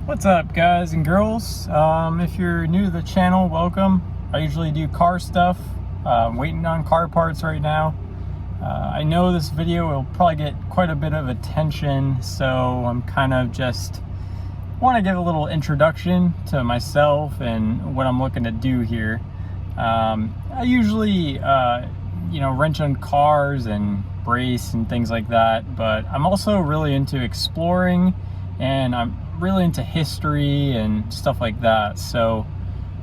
What's up, guys and girls? If you're new to the channel, welcome. I usually do car stuff. I'm waiting on car parts right now. I know this video will probably get quite a bit of attention, so I'm kind of just want to give a little introduction to myself and what I'm looking to do here. I usually, wrench on cars and brace and things like that, but I'm also really into exploring, and I'm really into history and stuff like that. So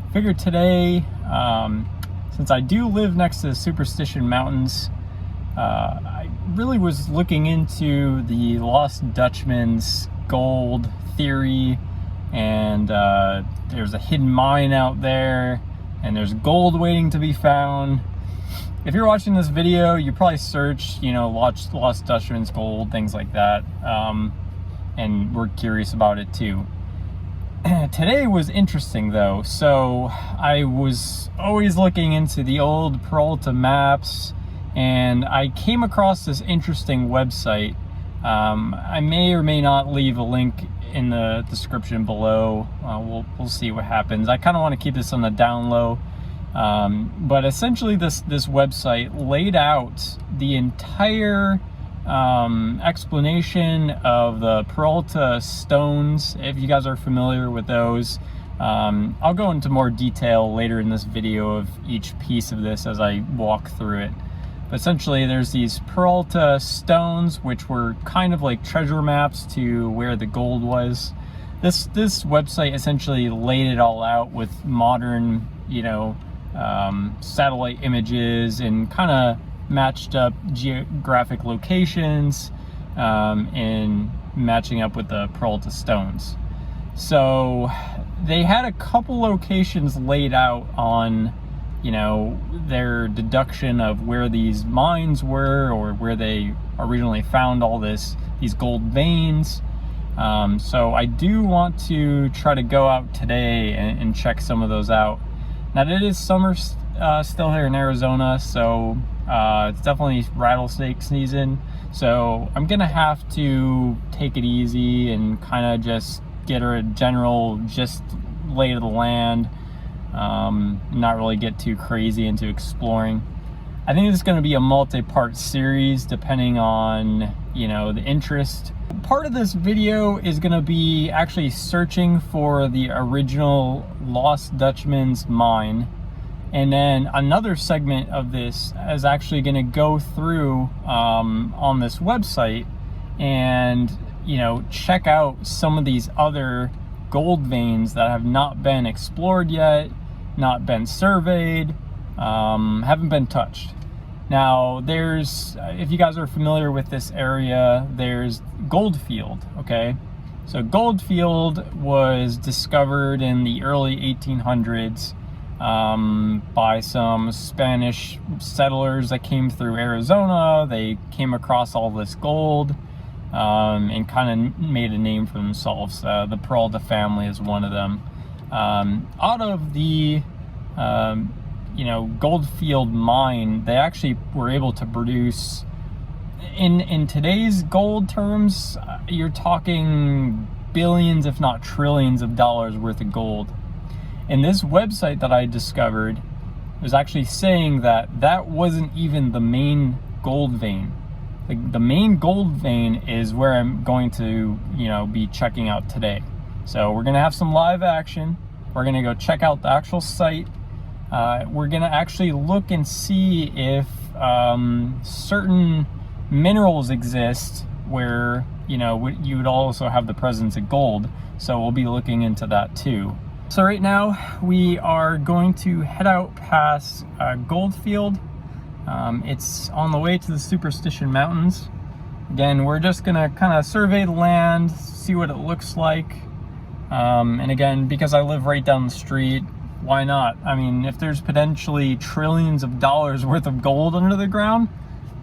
I figured today, since I do live next to the Superstition mountains, I really was looking into the Lost Dutchman's gold theory, and there's a hidden mine out there, and there's gold waiting to be found. If you're watching this video, you probably search, Lost Dutchman's gold, things like that. And we're curious about it too. Today was interesting though. So I was always looking into the old Peralta maps, and I came across this interesting website. I may or may not leave a link in the description below. We'll see what happens. I kind of want to keep this on the down low. But essentially this website laid out the entire explanation of the Peralta stones, if you guys are familiar with those. I'll go into more detail later in this video of each piece of this as I walk through it. But essentially there's these Peralta stones, which were kind of like treasure maps to where the gold was. This website essentially laid it all out with modern, satellite images, and kind of matched up geographic locations and matching up with the Peralta stones. So they had a couple locations laid out on, their deduction of where these mines were, or where they originally found all these gold veins. So I do want to try to go out today and check some of those out. Now, it is summer still here in Arizona, so it's definitely rattlesnake season. So I'm gonna have to take it easy and kind of just get a general lay of the land, not really get too crazy into exploring. I think this is going to be a multi-part series depending on the interest. Part of this video is going to be actually searching for the original Lost Dutchman's mine, and then another segment of this is actually going to go through on this website and check out some of these other gold veins that have not been explored yet, not been surveyed, haven't been touched. Now, if you guys are familiar with this area, there's Goldfield, okay? So Goldfield was discovered in the early 1800s by some Spanish settlers that came through Arizona. They came across all this gold and kind of made a name for themselves. The Peralta family is one of them. Out of the Goldfield mine, they actually were able to produce, in today's gold terms, you're talking billions, if not trillions of dollars worth of gold. And this website that I discovered was actually saying that wasn't even the main gold vein. The main gold vein is where I'm going to, be checking out today. So we're gonna have some live action. We're gonna go check out the actual site. We're gonna actually look and see if certain minerals exist where you would also have the presence of gold. So we'll be looking into that too. So right now we are going to head out past Goldfield. It's on the way to the Superstition mountains. Again, we're just gonna kind of survey the land, see what it looks like. And again, because I live right down the street, why not? I mean, if there's potentially trillions of dollars worth of gold under the ground,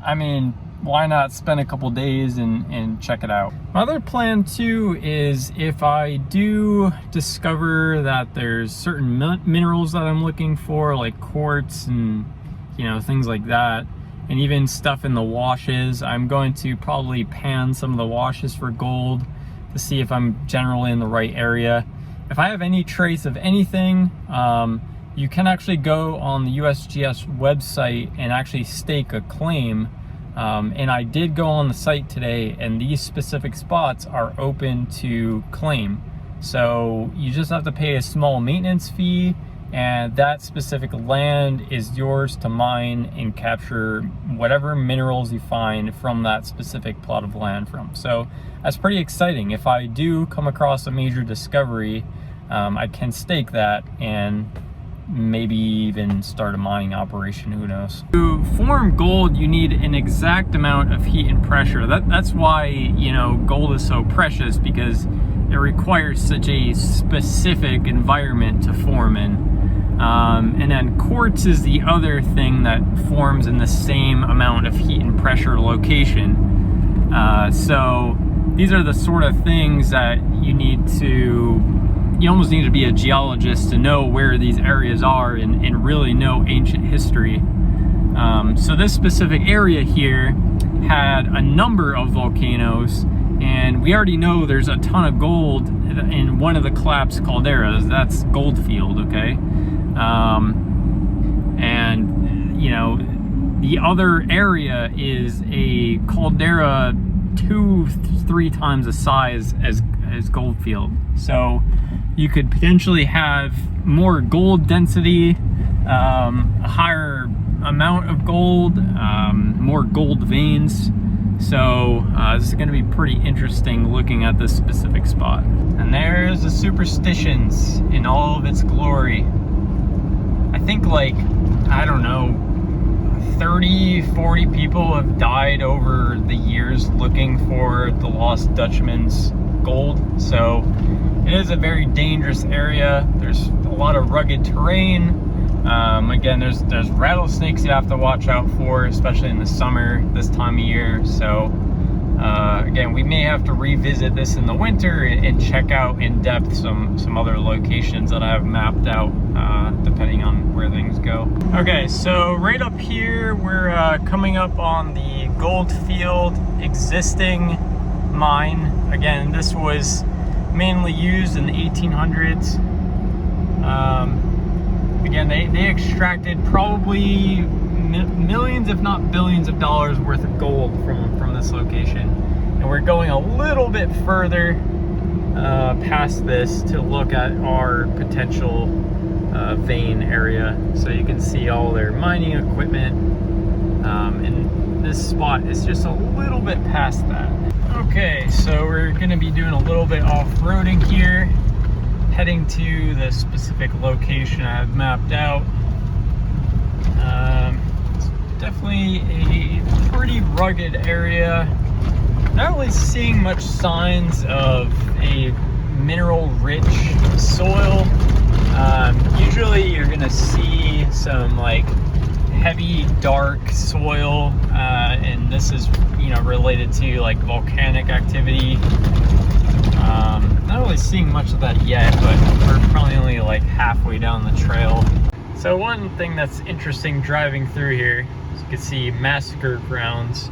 I mean, why not spend a couple days and check it out? My other plan too is, if I do discover that there's certain minerals that I'm looking for, like quartz and things like that, and even stuff in the washes, I'm going to probably pan some of the washes for gold to see if I'm generally in the right area. If I have any trace of anything, you can actually go on the USGS website and actually stake a claim. And I did go on the site today, and these specific spots are open to claim. So you just have to pay a small maintenance fee, and that specific land is yours to mine and capture whatever minerals you find from that specific plot of land from. So that's pretty exciting. If I do come across a major discovery, I can stake that and maybe even start a mining operation, who knows. To form gold, you need an exact amount of heat and pressure. That's why, you know, gold is so precious, because it requires such a specific environment to form in. And then quartz is the other thing that forms in the same amount of heat and pressure location. So these are the sort of things that you almost need to be a geologist to know where these areas are and really know ancient history. So this specific area here had a number of volcanoes, and we already know there's a ton of gold in one of the collapsed calderas. That's Goldfield, okay? And you know, the other area is a caldera 2-3 times the size as Goldfield. So you could potentially have more gold density, a higher amount of gold, more gold veins. So this is going to be pretty interesting looking at this specific spot. And there's the Superstitions in all of its glory. I think, like, I don't know, 30-40 people have died over the years looking for the Lost Dutchman's gold. So it is a very dangerous area. There's a lot of rugged terrain. Again, there's rattlesnakes you have to watch out for, especially in the summer, this time of year. So again, we may have to revisit this in the winter and check out in depth some other locations that I have mapped out, depending on where things go. Okay, so right up here, we're coming up on the Goldfield existing mine. Again, this was mainly used in the 1800s. Again, they extracted probably millions, if not billions of dollars worth of gold from this location. And we're going a little bit further past this to look at our potential vein area. So you can see all their mining equipment. And this spot is just a little bit past that. Okay, so we're going to be doing a little bit off-roading here, heading to the specific location I've mapped out. It's definitely a pretty rugged area. Not really seeing much signs of a mineral-rich soil. Usually you're going to see some like heavy dark soil, and this is, you know, related to like volcanic activity. Not really seeing much of that yet, but we're probably only like halfway down the trail. So one thing that's interesting driving through here, as you can see, massacre grounds.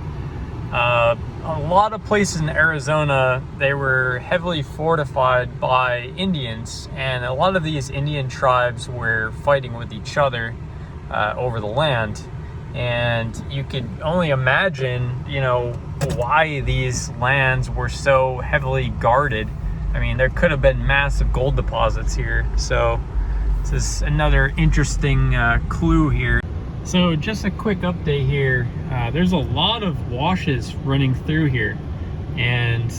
A lot of places in Arizona, they were heavily fortified by Indians, and a lot of these Indian tribes were fighting with each other over the land. And you could only imagine, you know, why these lands were so heavily guarded. I mean, there could have been massive gold deposits here. So this is another interesting clue here. So just a quick update here. There's a lot of washes running through here. And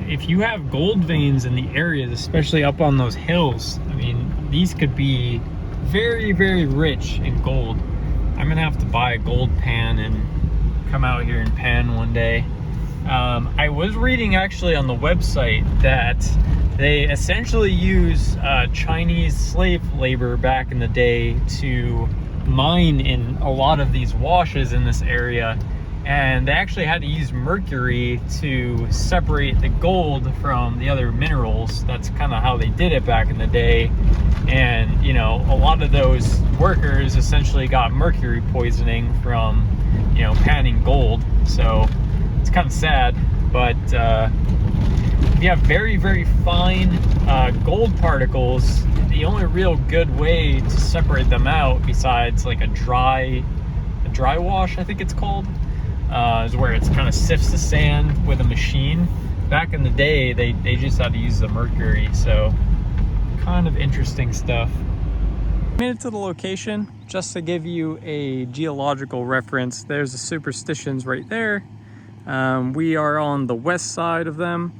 if you have gold veins in the areas, especially up on those hills, I mean, these could be very, very rich in gold. I'm gonna have to buy a gold pan and come out here and pan one day. I was reading actually on the website that they essentially use Chinese slave labor back in the day to mine in a lot of these washes in this area, and they actually had to use mercury to separate the gold from the other minerals. That's kind of how they did it back in the day. And you know, a lot of those workers essentially got mercury poisoning from, you know, panning gold. So it's kind of sad, but if you have very, very fine gold particles, the only real good way to separate them out, besides like a dry wash, I think it's called, is where it's kind of sifts the sand with a machine. Back in the day, they just had to use the mercury, so kind of interesting stuff. Made it to the location just to give you a geological reference. There's the Superstitions right there. We are on the west side of them.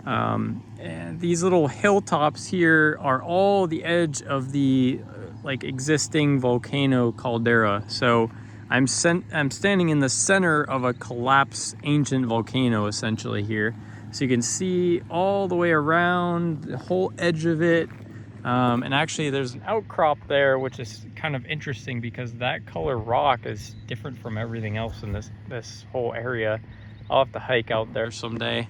And these little hilltops here are all the edge of the like existing volcano caldera. So I'm standing in the center of a collapsed ancient volcano essentially here. So you can see all the way around the whole edge of it. And actually there's an outcrop there, which is kind of interesting because that color rock is different from everything else in this whole area. I'll have to hike out there someday.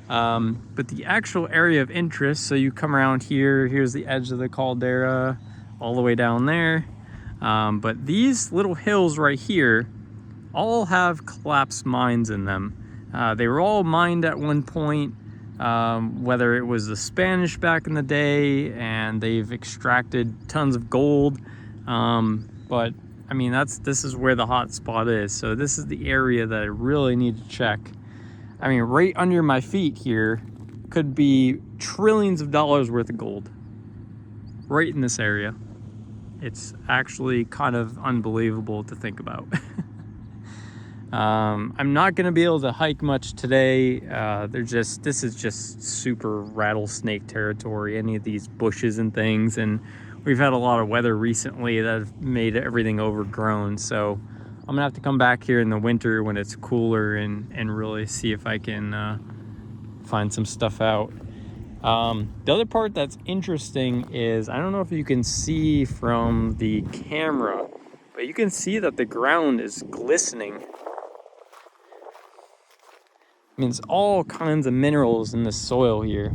But the actual area of interest, so you come around here, here's the edge of the caldera, all the way down there. But these little hills right here all have collapsed mines in them. They were all mined at one point, whether it was the Spanish back in the day, and they've extracted tons of gold. But I mean, this is where the hot spot is. So this is the area that I really need to check. I mean, right under my feet here could be trillions of dollars worth of gold. Right in this area. It's actually kind of unbelievable to think about. I'm not going to be able to hike much today. This is just super rattlesnake territory, any of these bushes and things. And we've had a lot of weather recently that have made everything overgrown. So I'm gonna have to come back here in the winter when it's cooler and really see if I can find some stuff out. The other part that's interesting is, I don't know if you can see from the camera, but you can see that the ground is glistening. I mean, it's all kinds of minerals in the soil here.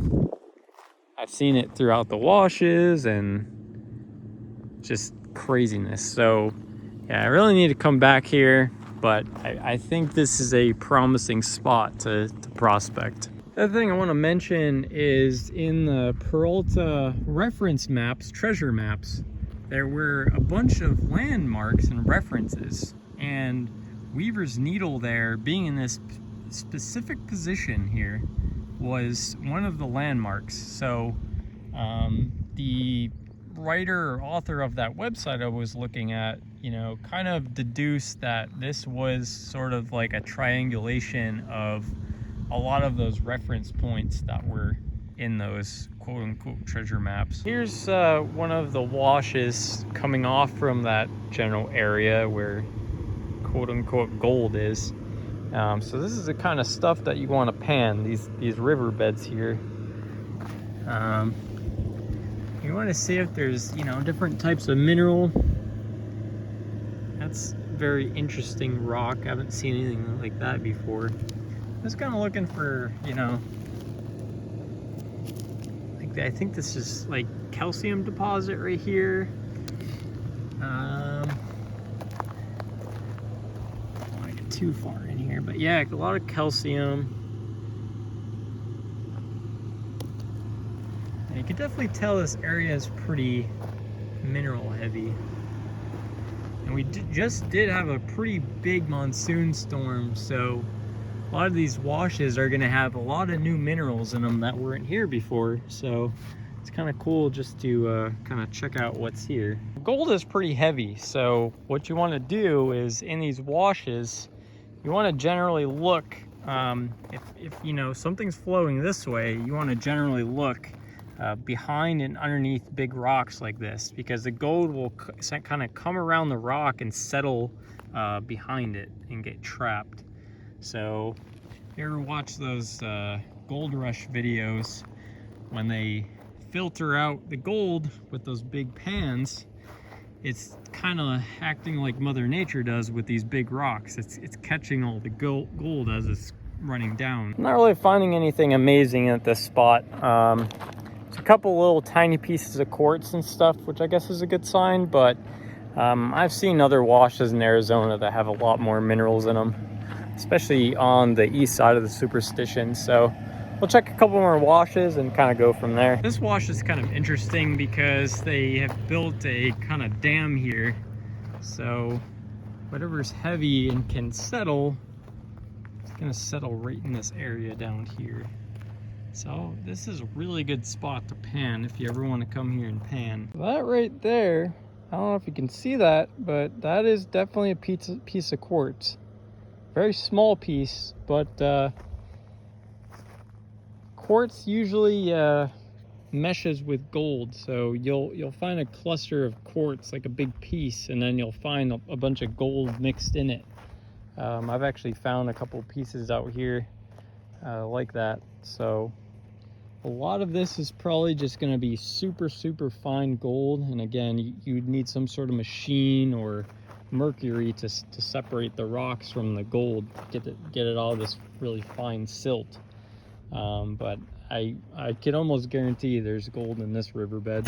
I've seen it throughout the washes and just craziness. So yeah, I really need to come back here, but I think this is a promising spot to prospect. The other thing I want to mention is in the Peralta reference maps, treasure maps, there were a bunch of landmarks and references, and Weaver's Needle there, being in this specific position here, was one of the landmarks. So the writer or author of that website I was looking at, you know, kind of deduced that this was sort of like a triangulation of a lot of those reference points that were in those quote-unquote treasure maps. Here's one of the washes coming off from that general area where quote-unquote gold is. So this is the kind of stuff that you want to pan, these riverbeds here. You want to see if there's, you know, different types of mineral. That's very interesting rock. I haven't seen anything like that before. Just kind of looking for, you know, like I think this is like calcium deposit right here. I don't want to get too far in here, but yeah, a lot of calcium. And you can definitely tell this area is pretty mineral heavy. And we just did have a pretty big monsoon storm, so a lot of these washes are going to have a lot of new minerals in them that weren't here before. So it's kind of cool just to kind of check out what's here. Gold is pretty heavy, so what you want to do is in these washes, you want to generally look, if you know something's flowing this way, you want to generally look behind and underneath big rocks like this, because the gold will kind of come around the rock and settle behind it and get trapped. So if you ever watch those gold rush videos, when they filter out the gold with those big pans, it's kind of acting like Mother Nature does with these big rocks. It's catching all the gold as it's running down. I'm not really finding anything amazing at this spot. It's a couple little tiny pieces of quartz and stuff, which I guess is a good sign, but I've seen other washes in Arizona that have a lot more minerals in them, especially on the east side of the Superstition. So we'll check a couple more washes and kind of go from there. This wash is kind of interesting because they have built a kind of dam here. So whatever's heavy and can settle, it's gonna settle right in this area down here. So this is a really good spot to pan if you ever want to come here and pan. That right there, I don't know if you can see that, but that is definitely a piece of quartz. Very small piece, but quartz usually meshes with gold. So you'll find a cluster of quartz, like a big piece, and then you'll find a bunch of gold mixed in it. I've actually found a couple pieces out here like that. So a lot of this is probably just going to be super fine gold, and again, you'd need some sort of machine or mercury to separate the rocks from the gold, get it all this really fine silt. But I can almost guarantee there's gold in this riverbed.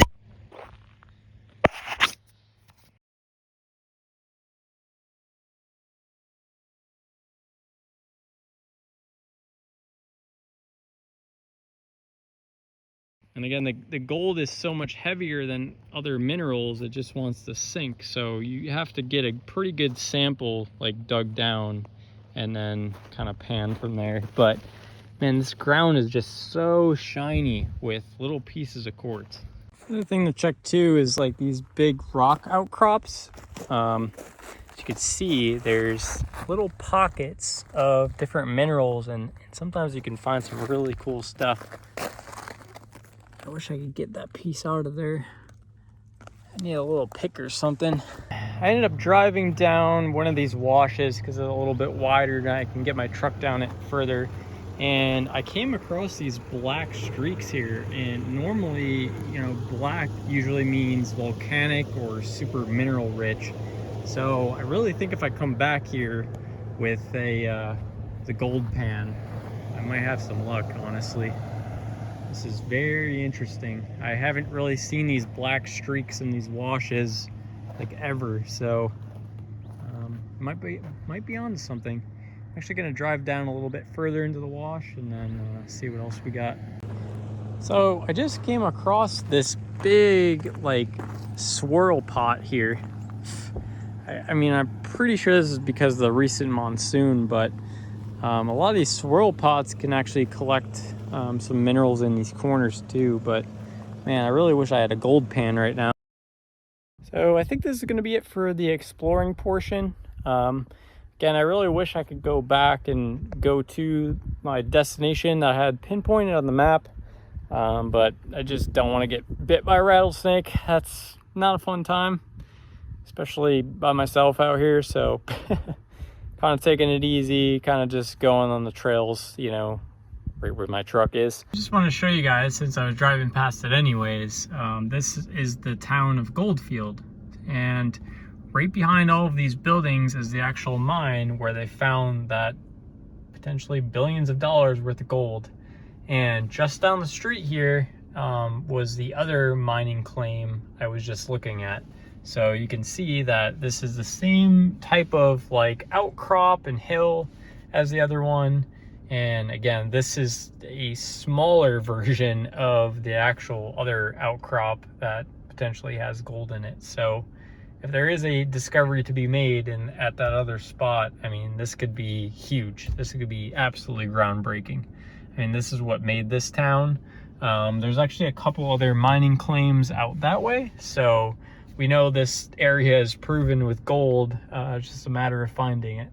And again, the gold is so much heavier than other minerals, it just wants to sink. So you have to get a pretty good sample, like dug down, and then kind of pan from there. But man, this ground is just so shiny with little pieces of quartz. The other thing to check too is like these big rock outcrops. As you can see, there's little pockets of different minerals, and sometimes you can find some really cool stuff. I wish I could get that piece out of there. I need a little pick or something. I ended up driving down one of these washes because it's a little bit wider and I can get my truck down it further. And I came across these black streaks here. And normally, you know, black usually means volcanic or super mineral rich. So I really think if I come back here with the gold pan, I might have some luck, honestly. This is very interesting. I haven't really seen these black streaks in these washes like ever, so might be onto something. I'm actually gonna drive down a little bit further into the wash and then see what else we got. So I just came across this big like swirl pot here. I mean, I'm pretty sure this is because of the recent monsoon, but a lot of these swirl pots can actually collect some minerals in these corners too. But man, I really wish I had a gold pan right now. So I think this is going to be it for the exploring portion. Again, I really wish I could go back and go to my destination that I had pinpointed on the map, but I just don't want to get bit by a rattlesnake. That's not a fun time, especially by myself out here. So kind of taking it easy, kind of just going on the trails, you know, right where my truck is. I just want to show you guys, since I was driving past it anyways, this is the town of Goldfield, and right behind all of these buildings is the actual mine where they found that potentially billions of dollars worth of gold. And just down the street here was the other mining claim I was just looking at. So you can see that this is the same type of like outcrop and hill as the other one. And again, this is a smaller version of the actual other outcrop that potentially has gold in it. So if there is a discovery to be made at that other spot, I mean, this could be huge. This could be absolutely groundbreaking. I mean, this is what made this town. There's actually a couple other mining claims out that way. So we know this area is proven with gold. It's just a matter of finding it.